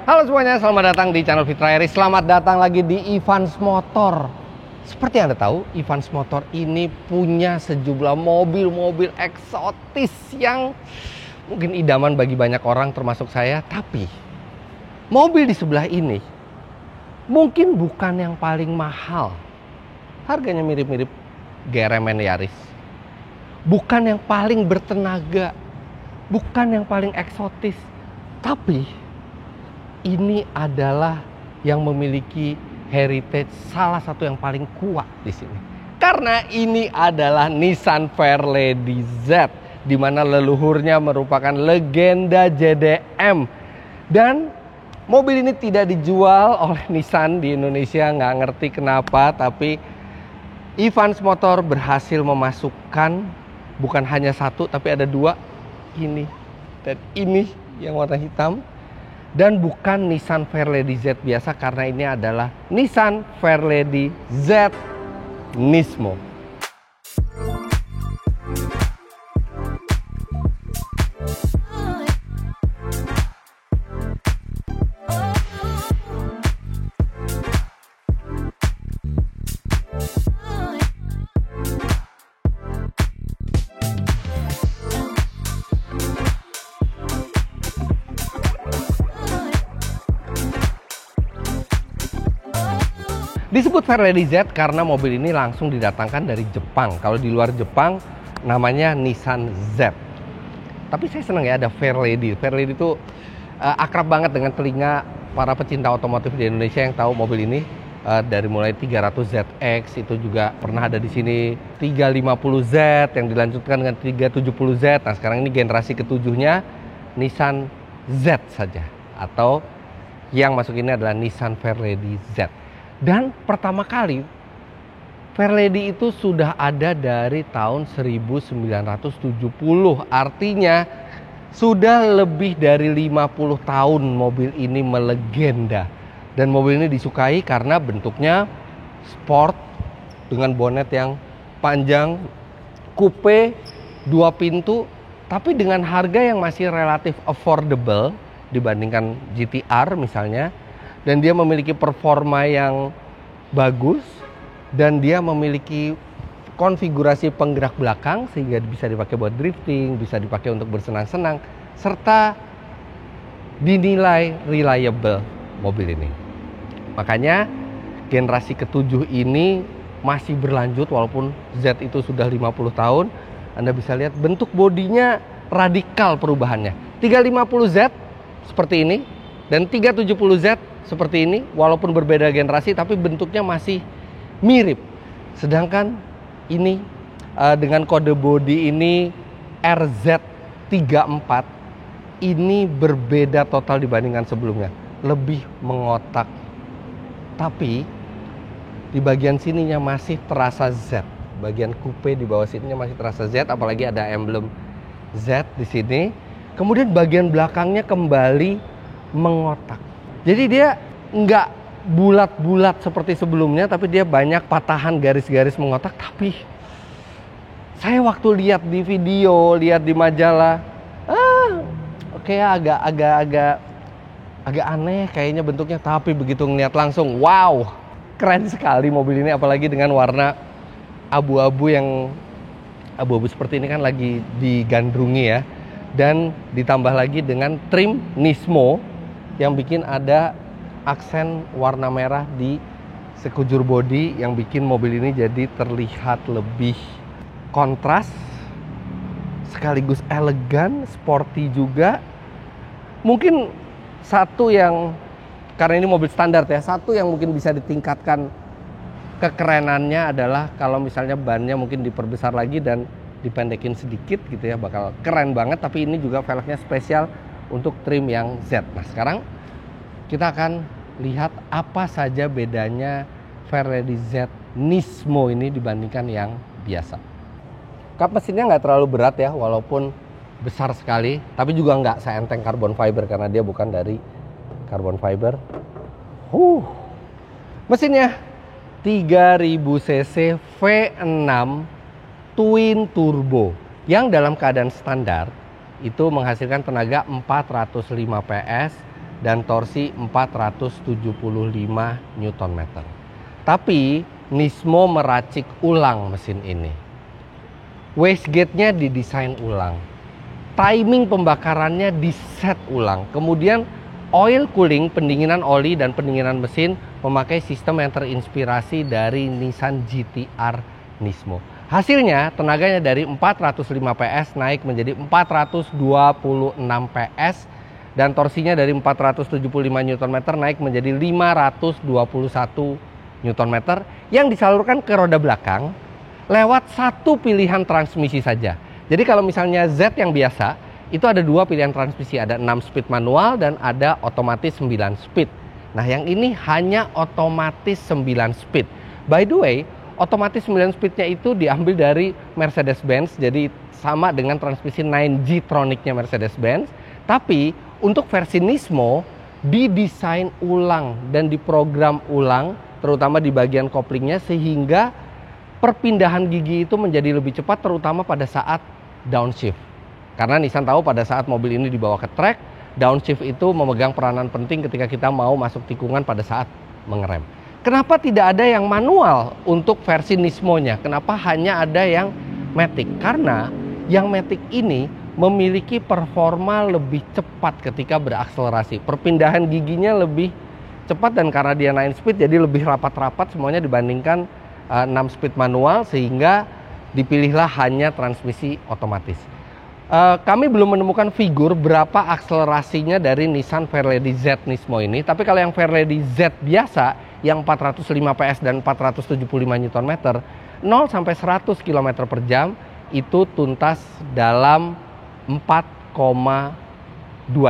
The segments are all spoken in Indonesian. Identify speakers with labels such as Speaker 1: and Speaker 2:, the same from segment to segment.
Speaker 1: Halo semuanya, selamat datang di channel Fitra Eri. Selamat datang lagi di Evans Motor. Seperti Anda tahu, Evans Motor ini punya sejumlah mobil-mobil eksotis yang mungkin idaman bagi banyak orang termasuk saya. Tapi mobil di sebelah ini mungkin bukan yang paling mahal. Harganya mirip-mirip GRMN Yaris. Bukan yang paling bertenaga, bukan yang paling eksotis. Tapi ini adalah yang memiliki heritage salah satu yang paling kuat di sini. Karena ini adalah Nissan Fairlady Z, di mana leluhurnya merupakan legenda JDM. Dan mobil ini tidak dijual oleh Nissan di Indonesia, nggak ngerti kenapa, tapi Evans Motor berhasil memasukkan bukan hanya satu, tapi ada dua, ini dan ini yang warna hitam. Dan bukan Nissan Fairlady Z biasa, karena ini adalah Nissan Fairlady Z Nismo. Disebut Fairlady Z karena mobil ini langsung didatangkan dari Jepang. Kalau di luar Jepang namanya Nissan Z. Tapi saya senang ya ada Fairlady. Fairlady itu akrab banget dengan telinga para pecinta otomotif di Indonesia yang tahu mobil ini. Dari mulai 300ZX itu juga pernah ada di sini, 350Z yang dilanjutkan dengan 370Z. Nah sekarang ini generasi ketujuhnya Nissan Z saja, atau yang masuk ini adalah Nissan Fairlady Z. Dan pertama kali Fairlady itu sudah ada dari tahun 1970. Artinya sudah lebih dari 50 tahun mobil ini melegenda. Dan mobil ini disukai karena bentuknya sport dengan bonet yang panjang, coupe, 2 pintu, tapi dengan harga yang masih relatif affordable dibandingkan GT-R misalnya. Dan dia memiliki performa yang bagus, dan dia memiliki konfigurasi penggerak belakang sehingga bisa dipakai buat drifting, bisa dipakai untuk bersenang-senang, serta dinilai reliable mobil ini. Makanya generasi ketujuh ini masih berlanjut walaupun Z itu sudah 50 tahun. Anda bisa lihat bentuk bodinya radikal perubahannya. 350Z seperti ini dan 370Z seperti ini, walaupun berbeda generasi tapi bentuknya masih mirip. Sedangkan ini dengan kode bodi ini RZ34, ini berbeda total dibandingkan sebelumnya, lebih mengotak. Tapi di bagian sininya masih terasa Z, bagian coupe di bawah sininya masih terasa Z, apalagi ada emblem Z di sini. Kemudian bagian belakangnya kembali mengotak. Jadi dia nggak bulat-bulat seperti sebelumnya, tapi dia banyak patahan garis-garis mengotak. Tapi saya waktu lihat di video, lihat di majalah, agak aneh kayaknya bentuknya. Tapi begitu ngeliat langsung, wow, keren sekali mobil ini. Apalagi dengan warna abu-abu yang abu-abu seperti ini kan lagi digandrungi ya. Dan ditambah lagi dengan trim Nismo yang bikin ada aksen warna merah di sekujur bodi yang bikin mobil ini jadi terlihat lebih kontras, sekaligus elegan, sporty juga. Mungkin satu yang, karena ini mobil standar ya, satu yang mungkin bisa ditingkatkan kekerenannya adalah kalau misalnya bannya mungkin diperbesar lagi dan dipendekin sedikit gitu ya, bakal keren banget. Tapi ini juga velgnya spesial untuk trim yang Z. Nah sekarang kita akan lihat apa saja bedanya Fairlady Z Nismo ini dibandingkan yang biasa. Kap mesinnya nggak terlalu berat ya, walaupun besar sekali, tapi juga nggak seenteng carbon fiber karena dia bukan dari carbon fiber. Mesinnya 3000 cc V6 twin turbo yang dalam keadaan standar itu menghasilkan tenaga 405 PS dan torsi 475 Nm. Tapi Nismo meracik ulang mesin ini. Wastegate-nya didesain ulang. Timing pembakarannya diset ulang. Kemudian oil cooling, pendinginan oli dan pendinginan mesin memakai sistem yang terinspirasi dari Nissan GT-R Nismo. Hasilnya tenaganya dari 405 PS naik menjadi 426 PS dan torsinya dari 475 Nm naik menjadi 521 Nm yang disalurkan ke roda belakang lewat satu pilihan transmisi saja. Jadi kalau misalnya Z yang biasa, itu ada dua pilihan transmisi, ada 6 speed manual dan ada otomatis 9 speed. Nah, yang ini hanya otomatis 9 speed. By the way, otomatis 9 speednya itu diambil dari Mercedes-Benz, jadi sama dengan transmisi 9G-tronicnya Mercedes-Benz. Tapi untuk versi Nismo didesain ulang dan diprogram ulang, terutama di bagian koplingnya, sehingga perpindahan gigi itu menjadi lebih cepat, terutama pada saat downshift. Karena Nissan tahu pada saat mobil ini dibawa ke track, downshift itu memegang peranan penting ketika kita mau masuk tikungan pada saat mengerem. Kenapa tidak ada yang manual untuk versi Nismo-nya? Kenapa hanya ada yang matic? Karena yang matic ini memiliki performa lebih cepat ketika berakselerasi. Perpindahan giginya lebih cepat dan karena dia 9 speed jadi lebih rapat-rapat semuanya dibandingkan 6 speed manual, sehingga dipilihlah hanya transmisi otomatis. Kami belum menemukan figur berapa akselerasinya dari Nissan Fairlady Z Nismo ini, tapi kalau yang Fairlady Z biasa yang 405 PS dan 475 Nm, 0 sampai 100 km per jam itu tuntas dalam 4,2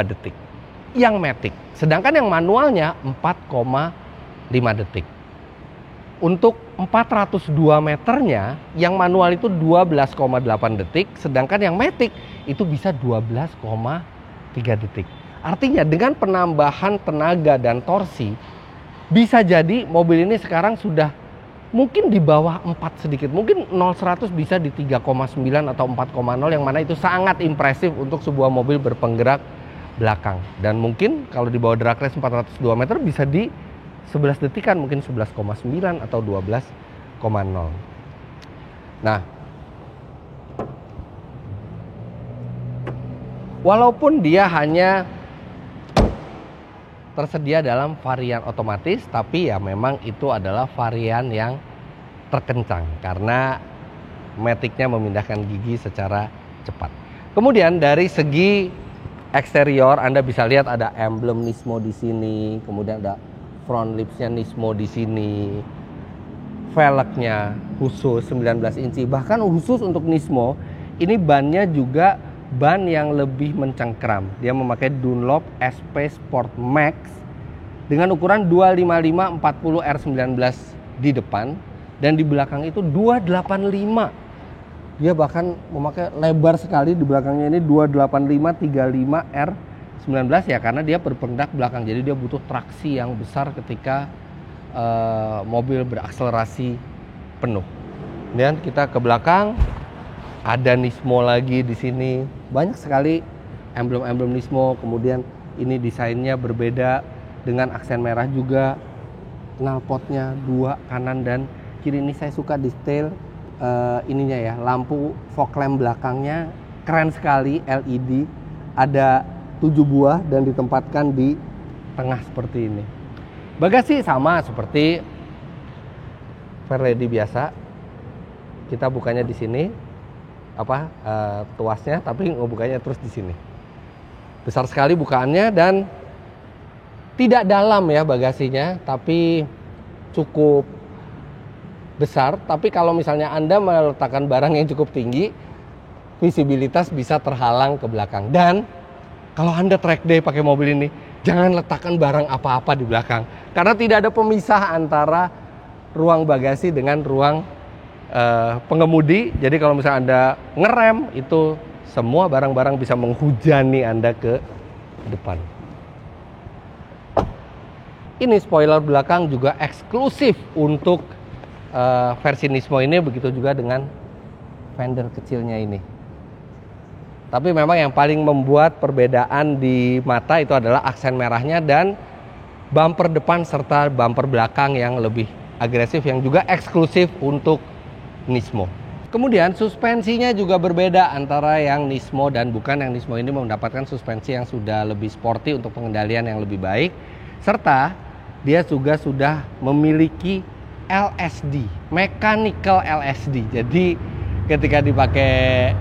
Speaker 1: detik. Yang matic. Sedangkan yang manualnya 4,5 detik. Untuk 402 meternya, yang manual itu 12,8 detik, sedangkan yang matic itu bisa 12,3 detik. Artinya dengan penambahan tenaga dan torsi, bisa jadi mobil ini sekarang sudah mungkin di bawah 4 sedikit. Mungkin 0-100 bisa di 3,9 atau 4,0, yang mana itu sangat impresif untuk sebuah mobil berpenggerak belakang. Dan mungkin kalau di bawah drag race 402 meter bisa di 11 detikan, mungkin 11,9 atau 12,0. Nah, walaupun dia hanya tersedia dalam varian otomatis, tapi ya memang itu adalah varian yang terkencang karena maticnya memindahkan gigi secara cepat. Kemudian dari segi eksterior Anda bisa lihat ada emblem Nismo di sini, kemudian ada front lipsnya Nismo di sini, velgnya khusus 19 inci. Bahkan khusus untuk Nismo ini bannya juga ban yang lebih mencengkram. Dia memakai Dunlop SP Sport Max dengan ukuran 255 40 R19 di depan dan di belakang itu 285. Dia bahkan memakai lebar sekali di belakangnya ini 285 35 R19 ya, karena dia berpendak belakang. Jadi dia butuh traksi yang besar ketika mobil berakselerasi penuh. Dan kita ke belakang, ada Nismo lagi di sini. Banyak sekali emblem-emblem Nismo. Kemudian ini desainnya berbeda dengan aksen merah juga. Knalpotnya 2 kanan dan kiri. Ini saya suka detail ininya ya, lampu fog lamp belakangnya keren sekali, LED. Ada 7 buah dan ditempatkan di tengah seperti ini. Bagasi sama seperti Fairlady biasa. Kita bukanya di sini. Tuasnya, tapi ngebukanya terus di sini. Besar sekali bukaannya dan tidak dalam ya bagasinya, tapi cukup besar. Tapi kalau misalnya Anda meletakkan barang yang cukup tinggi, visibilitas bisa terhalang ke belakang. Dan kalau Anda track day pakai mobil ini, jangan letakkan barang apa-apa di belakang, karena tidak ada pemisah antara ruang bagasi dengan ruang pengemudi. Jadi kalau misalnya Anda ngerem, itu semua barang-barang bisa menghujani Anda ke depan. Ini spoiler belakang juga eksklusif untuk versi Nismo ini, begitu juga dengan fender kecilnya ini. Tapi memang yang paling membuat perbedaan di mata itu adalah aksen merahnya dan bumper depan serta bumper belakang yang lebih agresif, yang juga eksklusif untuk Nismo. Kemudian suspensinya juga berbeda antara yang Nismo dan bukan. Yang Nismo ini mendapatkan suspensi yang sudah lebih sporty untuk pengendalian yang lebih baik, serta dia juga sudah memiliki LSD, mechanical LSD. Jadi ketika dipakai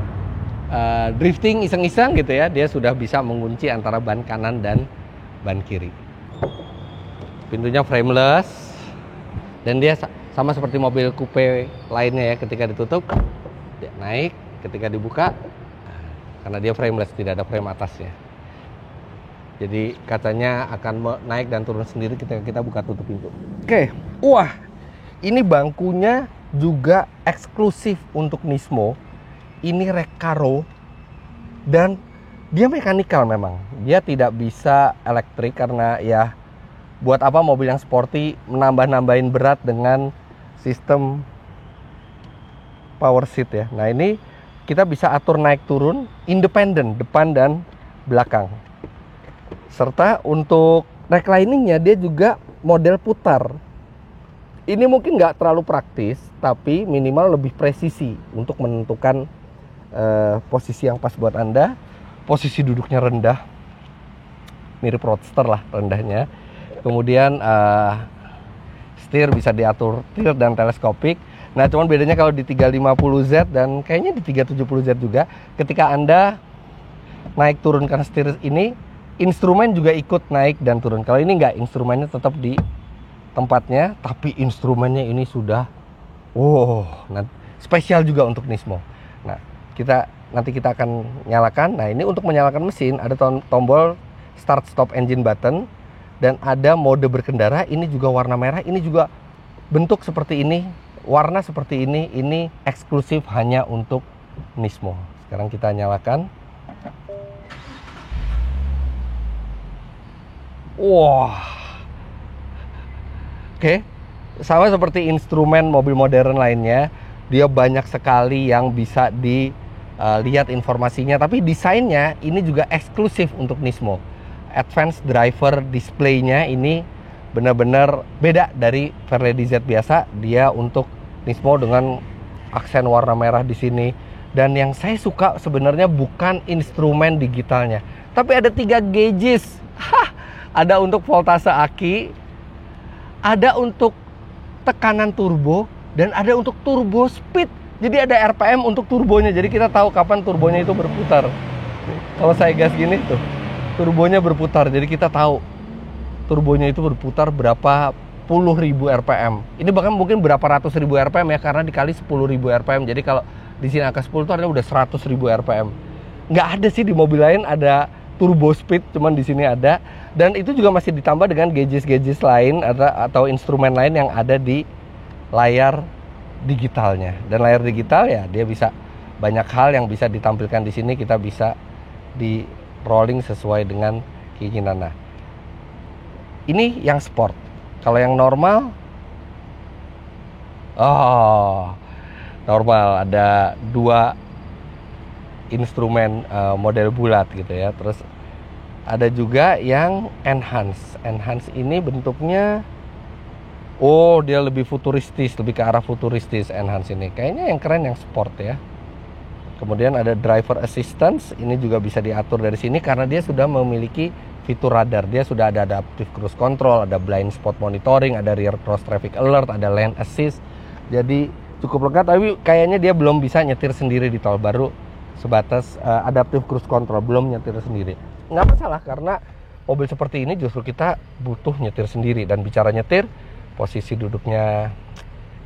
Speaker 1: drifting iseng-iseng gitu ya, dia sudah bisa mengunci antara ban kanan dan ban kiri. Pintunya frameless dan dia sama seperti mobil coupe lainnya ya, ketika ditutup dia naik, ketika dibuka karena dia frameless tidak ada frame atasnya. Jadi kacanya akan naik dan turun sendiri ketika kita buka tutup pintu. Oke, wah, ini bangkunya juga eksklusif untuk Nismo. Ini Recaro dan dia mekanikal memang. Dia tidak bisa elektrik karena ya buat apa mobil yang sporty menambah-nambahin berat dengan sistem power seat ya. Nah, ini kita bisa atur naik turun independen depan dan belakang. Serta untuk recliningnya dia juga model putar. Ini mungkin nggak terlalu praktis, tapi minimal lebih presisi untuk menentukan posisi yang pas buat Anda. Posisi duduknya rendah, mirip Roadster lah rendahnya. Kemudian setir bisa diatur tilt dan teleskopik. Nah, cuman bedanya kalau di 350Z dan kayaknya di 370Z juga, ketika Anda naik turunkan setir ini, instrumen juga ikut naik dan turun. Kalau ini enggak, instrumennya tetap di tempatnya, tapi instrumennya ini sudah spesial juga untuk Nismo. Nah, nanti kita akan nyalakan. Nah, ini untuk menyalakan mesin ada tombol start stop engine button dan ada mode berkendara. Ini juga warna merah, ini juga bentuk seperti ini, warna seperti ini. Ini eksklusif hanya untuk Nismo. Sekarang kita nyalakan. Wah. Oke. Sama seperti instrumen mobil modern lainnya, dia banyak sekali yang bisa dilihat informasinya, tapi desainnya ini juga eksklusif untuk Nismo. Advanced driver display-nya ini benar-benar beda dari Fairlady Z biasa. Dia untuk Nismo dengan aksen warna merah di sini. Dan yang saya suka sebenarnya bukan instrumen digitalnya, tapi ada 3 gauges. Ada untuk voltase aki, ada untuk tekanan turbo, dan ada untuk turbo speed. Jadi ada RPM untuk turbonya. Jadi kita tahu kapan turbonya itu berputar. Kalau saya gas gini tuh, turbonya berputar. Jadi kita tahu turbonya itu berputar berapa puluh ribu RPM. Ini bahkan mungkin berapa ratus ribu RPM ya, karena dikali 10.000 RPM. Jadi kalau di sini angka 10 itu artinya udah 100.000 RPM. Nggak ada sih di mobil lain ada turbo speed, cuman di sini ada. Dan itu juga masih ditambah dengan gauges-gauges lain atau instrumen lain yang ada di layar digitalnya. Dan layar digital ya dia bisa banyak hal yang bisa ditampilkan di sini, kita bisa di rolling sesuai dengan keinginan. Nah, ini yang sport. Kalau yang normal, normal ada 2 instrumen model bulat gitu ya. Terus ada juga yang enhance. Enhance ini bentuknya dia lebih futuristis, lebih ke arah futuristis enhance ini. Kayaknya yang keren yang sport ya. Kemudian ada driver assistance, ini juga bisa diatur dari sini karena dia sudah memiliki fitur radar. Dia sudah ada adaptive cruise control, ada blind spot monitoring, ada rear cross traffic alert, ada lane assist. Jadi cukup lengkap, tapi kayaknya dia belum bisa nyetir sendiri di tol, baru sebatas adaptive cruise control, belum nyetir sendiri. Nggak masalah karena mobil seperti ini justru kita butuh nyetir sendiri. Dan bicara nyetir, posisi duduknya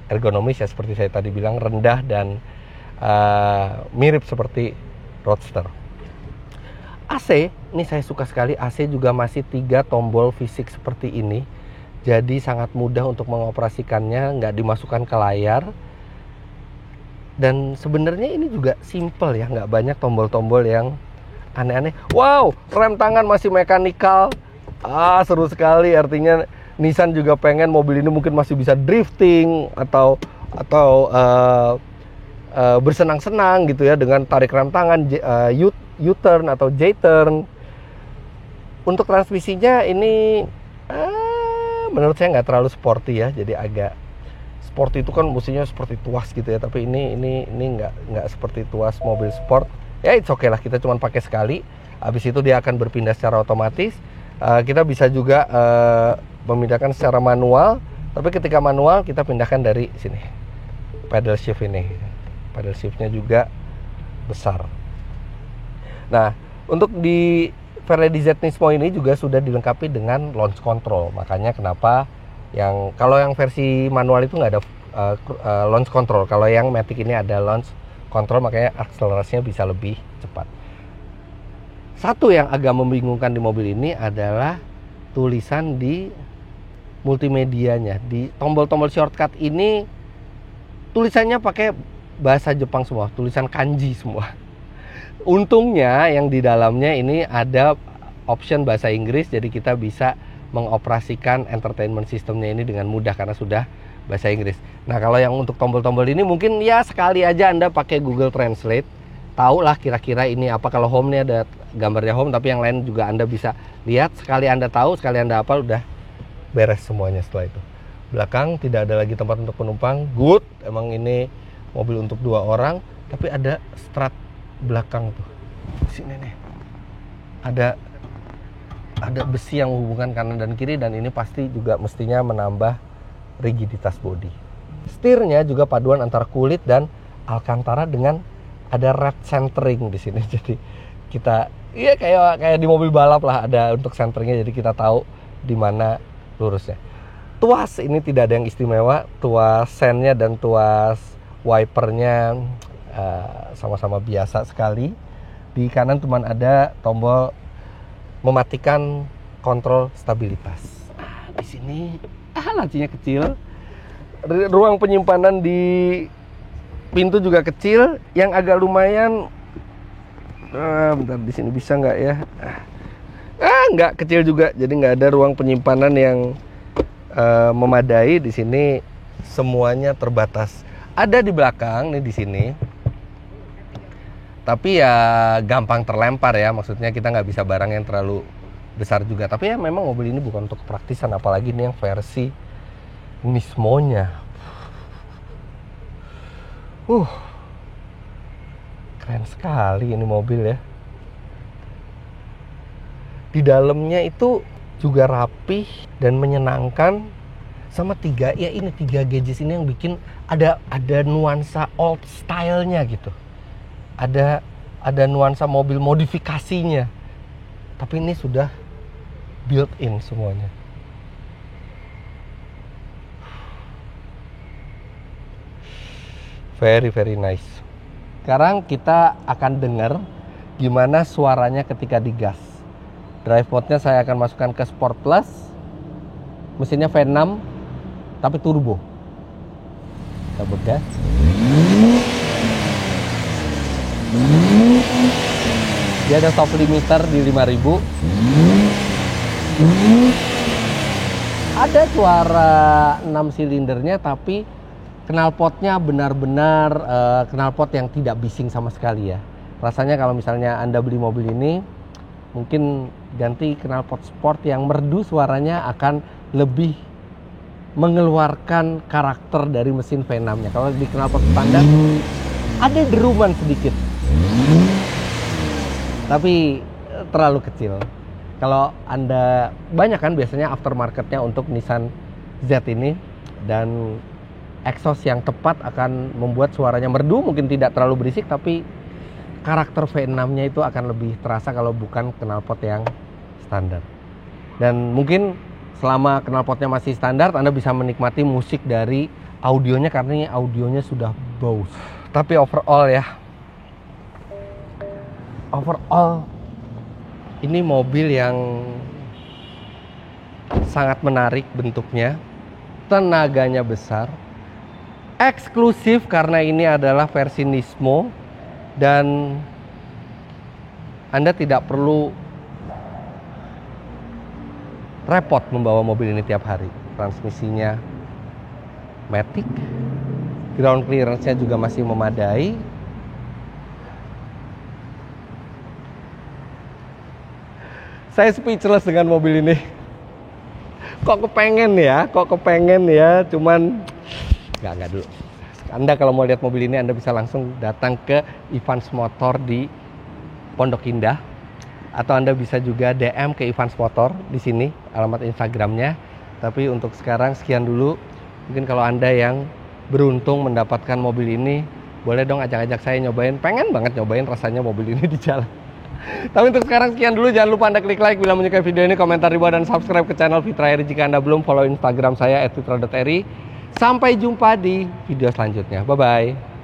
Speaker 1: ergonomis ya, seperti saya tadi bilang, rendah dan mirip seperti Roadster. AC, ini saya suka sekali. AC juga masih 3 tombol fisik seperti ini. Jadi sangat mudah untuk mengoperasikannya, nggak dimasukkan ke layar. Dan sebenarnya ini juga simple ya, nggak banyak tombol-tombol yang aneh-aneh. Wow, rem tangan masih mekanikal. Seru sekali. Artinya Nissan juga pengen mobil ini mungkin masih bisa drifting atau bersenang-senang gitu ya dengan tarik rem tangan U-turn atau J-turn. Untuk transmisinya ini menurut saya nggak terlalu sporty ya, jadi agak sporty itu kan mestinya seperti tuas gitu ya, tapi ini nggak seperti tuas mobil sport. Ya it's okay lah, kita cuma pakai sekali, habis itu dia akan berpindah secara otomatis. Kita bisa juga memindahkan secara manual, tapi ketika manual kita pindahkan dari sini, pedal shift ini. Pedal shiftnya juga besar. Nah, untuk di Fairlady Z Nismo ini juga sudah dilengkapi dengan launch control. Makanya kenapa kalau yang versi manual itu nggak ada launch control. Kalau yang Matic ini ada launch control, makanya akselerasinya bisa lebih cepat. Satu yang agak membingungkan di mobil ini adalah tulisan di multimedianya. Di tombol-tombol shortcut ini tulisannya pakai bahasa Jepang semua, tulisan kanji semua. Untungnya yang di dalamnya ini ada option bahasa Inggris, jadi kita bisa mengoperasikan entertainment systemnya ini dengan mudah karena sudah bahasa Inggris. Nah, kalau yang untuk tombol-tombol ini mungkin ya sekali aja Anda pakai Google Translate, tahu lah kira-kira ini apa. Kalau home nih ada gambarnya home, tapi yang lain juga Anda bisa lihat. Sekali Anda tahu, sekali Anda hafal, udah beres semuanya setelah itu. Belakang tidak ada lagi tempat untuk penumpang, good. Emang ini mobil untuk 2 orang, tapi ada strap belakang tuh. Sini nih. Ada besi yang menghubungkan kanan dan kiri, dan ini pasti juga mestinya menambah rigiditas bodi. Setirnya juga paduan antara kulit dan Alcantara dengan ada red centering di sini. Jadi kita kayak di mobil balap lah, ada untuk centeringnya, jadi kita tahu di mana lurusnya. Tuas ini tidak ada yang istimewa, tuas sennya dan tuas wipernya sama-sama biasa sekali. Di kanan cuma ada tombol mematikan kontrol stabilitas. Di sini lacinya kecil. Ruang penyimpanan di pintu juga kecil. Yang agak lumayan, bentar, di sini bisa nggak ya? Nggak, kecil juga. Jadi nggak ada ruang penyimpanan yang memadai. Di sini semuanya terbatas. Ada di belakang nih, di sini. Tapi ya gampang terlempar ya, maksudnya kita nggak bisa barang yang terlalu besar juga. Tapi ya memang mobil ini bukan untuk praktisan, apalagi ini yang versi Nismo-nya. Keren sekali ini mobil ya. Di dalamnya itu juga rapih dan menyenangkan, sama tiga gadgets ini yang bikin ada nuansa old style-nya gitu. Ada nuansa mobil modifikasinya, tapi ini sudah built in semuanya. Very very nice. Sekarang kita akan dengar gimana suaranya ketika digas. Drive mode-nya saya akan masukkan ke Sport Plus. Mesinnya V6 tapi turbo. Kita begas. Dia ada soft limiter di 5000. Ada suara 6 silindernya, tapi knalpotnya benar-benar knalpot yang tidak bising sama sekali ya. Rasanya kalau misalnya Anda beli mobil ini, mungkin ganti knalpot sport yang merdu, suaranya akan lebih mengeluarkan karakter dari mesin V6-nya. Kalau di knalpot standar ada deruman sedikit, tapi terlalu kecil. Kalau Anda banyak kan biasanya aftermarketnya untuk Nissan Z ini, dan exhaust yang tepat akan membuat suaranya merdu, mungkin tidak terlalu berisik, tapi karakter V6-nya itu akan lebih terasa kalau bukan knalpot yang standar. Dan mungkin selama knalpotnya masih standar, Anda bisa menikmati musik dari audionya karena ini audionya sudah Bose. Tapi overall ini mobil yang sangat menarik bentuknya, tenaganya besar, eksklusif karena ini adalah versi Nismo, dan Anda tidak perlu repot membawa mobil ini tiap hari. Transmisinya Matic, ground clearance-nya juga masih memadai. Saya speechless dengan mobil ini. Kok kepengen ya, cuman nggak dulu. Anda kalau mau lihat mobil ini, Anda bisa langsung datang ke Evans Motor di Pondok Indah, atau Anda bisa juga DM ke Evans Motor di sini, alamat Instagramnya. Tapi untuk sekarang sekian dulu. Mungkin kalau Anda yang beruntung mendapatkan mobil ini, boleh dong ajak-ajak saya nyobain. Pengen banget nyobain rasanya mobil ini di jalan. Tapi untuk sekarang sekian dulu. Jangan lupa Anda klik like bila menyukai video ini, komentar di bawah, dan subscribe ke channel Fitra Eri jika Anda belum. Follow Instagram saya @fitra.eri. Sampai jumpa di video selanjutnya. Bye-bye.